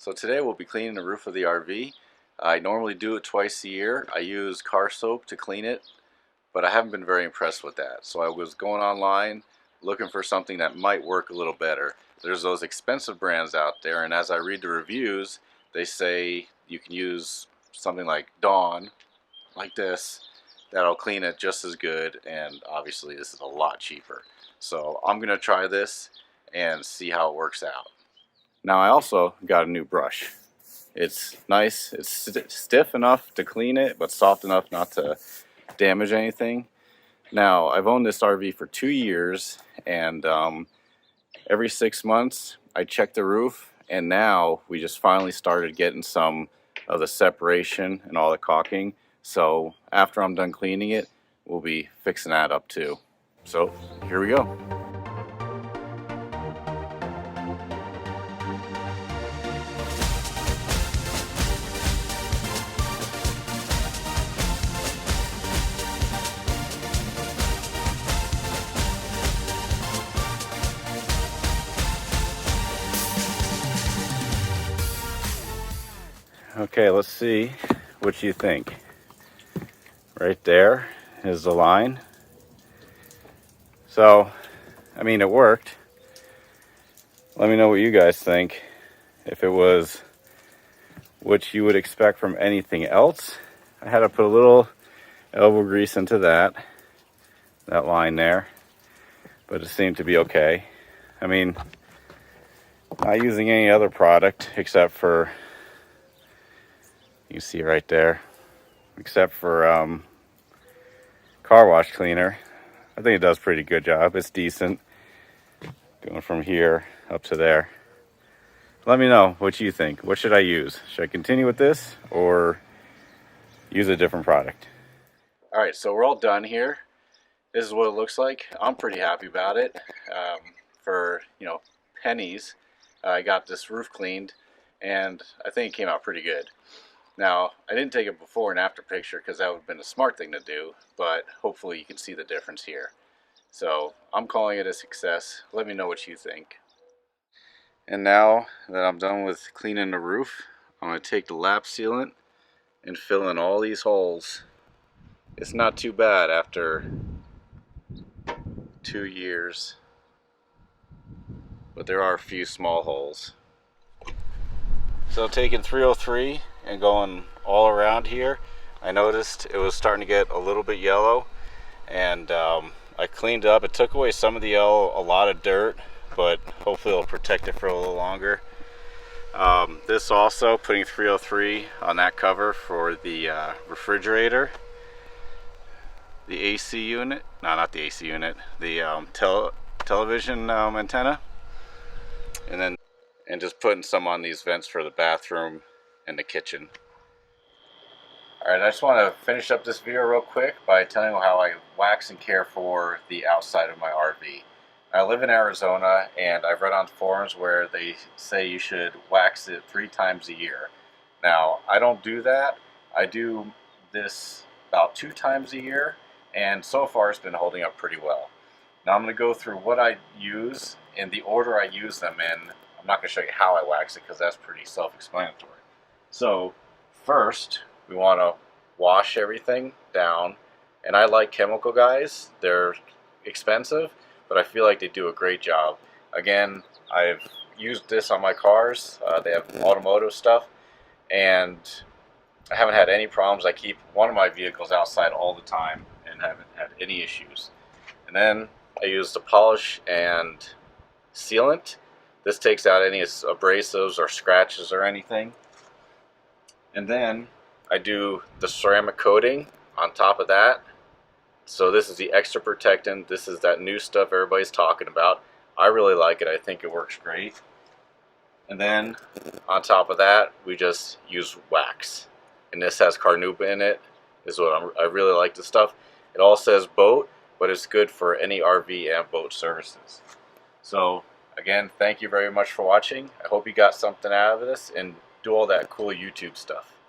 So today we'll be cleaning the roof of the RV. I normally do it twice a year. I use car soap to clean it, but I haven't been very impressed with that. So I was going online looking for something that might work a little better. There's those expensive brands out there, and as I read the reviews, they say you can use something like Dawn, like this, that'll clean it just as good, and obviously this is a lot cheaper. So I'm gonna try this and see how it works out. Now I also got a new brush. It's nice, it's stiff enough to clean it, but soft enough not to damage anything. Now I've owned this RV for 2 years, and every 6 months I check the roof, and now we just finally started getting some of the separation and all the caulking. So after I'm done cleaning it, we'll be fixing that up too. So here we go. Okay, let's see what you think. Right there is the line. So, I mean, it worked. Let me know what you guys think. If it was what you would expect from anything else. I had to put a little elbow grease into that line there, but it seemed to be okay. I mean, not using any other product except for, you see right there, except for car wash cleaner. I think it does a pretty good job. It's decent. Going from here up to there. Let me know what you think. What should I use? Should I continue with this or use a different product? All right, so we're all done here. This is what it looks like. I'm pretty happy about it. For pennies, I got this roof cleaned, and I think it came out pretty good. Now, I didn't take a before and after picture because that would have been a smart thing to do, but hopefully you can see the difference here. So I'm calling it a success. Let me know what you think. And now that I'm done with cleaning the roof, I'm going to take the lap sealant and fill in all these holes. It's not too bad after 2 years, but there are a few small holes. So taking 303 and going all around here, I noticed it was starting to get a little bit yellow, and I cleaned up. It took away some of the yellow, a lot of dirt, but hopefully it'll protect it for a little longer. This also, putting 303 on that cover for the refrigerator, the AC unit, no, not the AC unit, the television antenna, and just putting some on these vents for the bathroom and the kitchen. Alright, I just want to finish up this video real quick by telling you how I wax and care for the outside of my RV. I live in Arizona, and I've read on forums where they say you should wax it 3 times a year. Now, I don't do that. I do this about 2 times a year, and so far it's been holding up pretty well. Now I'm going to go through what I use in the order I use them in. I'm not going to show you how I wax it because that's pretty self-explanatory. So first, we want to wash everything down, and I like Chemical Guys. They're expensive, but I feel like they do a great job. Again, I've used this on my cars. They have automotive stuff, and I haven't had any problems. I keep one of my vehicles outside all the time and haven't had any issues. And then I use the polish and sealant. This takes out any abrasives or scratches or anything. And then I do the ceramic coating on top of that. So this is the extra protectant. This is that new stuff everybody's talking about. I really like it. I think it works great. And then on top of that, we just use wax. And this has carnauba in it. Is what I really like this stuff. It all says boat, but it's good for any RV and boat services. So again, thank you very much for watching. I hope you got something out of this, and do all that cool YouTube stuff.